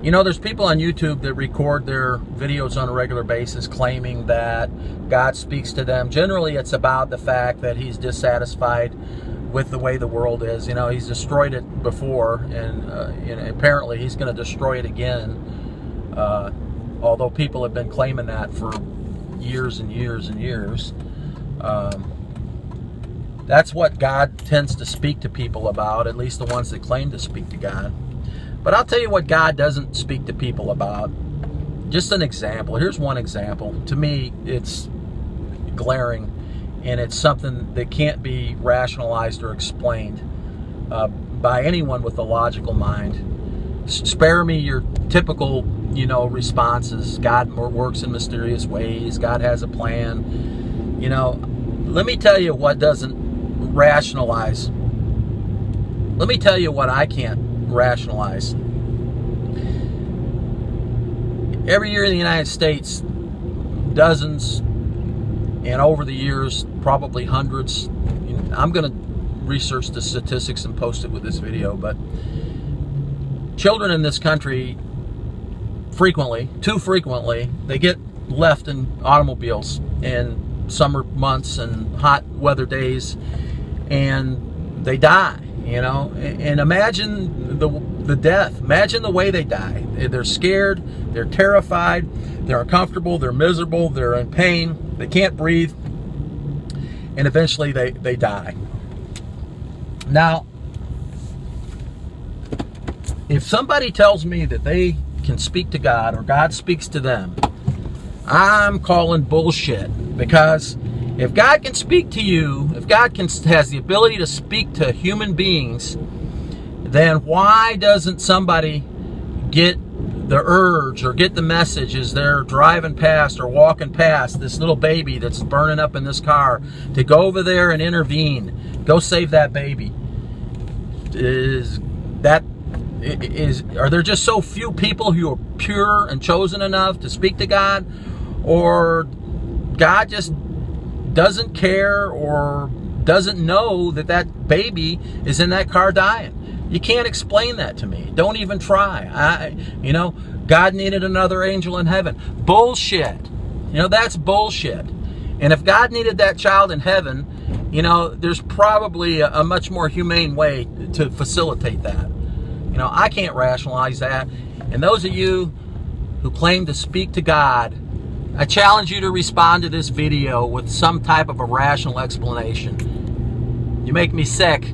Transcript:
You know, there's people on YouTube that record their videos on a regular basis claiming that God speaks to them. Generally, it's about the fact that he's dissatisfied with the way the world is. You know, he's destroyed it before, and you know, apparently he's going to destroy it again. Although people have been claiming that for years and years and years. That's what God tends to speak to people about, at least the ones that claim to speak to God. But I'll tell you what God doesn't speak to people about. Just an example. Here's one example. To me, it's glaring, and it's something that can't be rationalized or explained by anyone with a logical mind. Spare me your typical, you know, responses. God works in mysterious ways. God has a plan. You know, let me tell you what doesn't rationalize. Let me tell you what I can't rationalize. Every year in the United States, dozens, and over the years, probably hundreds. I'm going to research the statistics and post it with this video, but children in this country frequently, too frequently, they get left in automobiles in summer months and hot weather days, and they die. You know, and imagine the death. Imagine the way they die. They're scared, they're terrified, they're uncomfortable, they're miserable, they're in pain, they can't breathe, and eventually they die. Now, if somebody tells me that they can speak to God or God speaks to them, I'm calling bullshit, because if God can speak to you, if God has the ability to speak to human beings, then why doesn't somebody get the urge or get the message as they're driving past or walking past this little baby that's burning up in this car to go over there and intervene, go save that baby? Are there just so few people who are pure and chosen enough to speak to God, or God just doesn't care or doesn't know that that baby is in that car dying? You can't explain that to me. Don't even try. You know, God needed another angel in heaven. Bullshit. You know, that's bullshit. And if God needed that child in heaven, you know, there's probably a much more humane way to facilitate that. You know, I can't rationalize that. And those of you who claim to speak to God, I challenge you to respond to this video with some type of a rational explanation. You make me sick.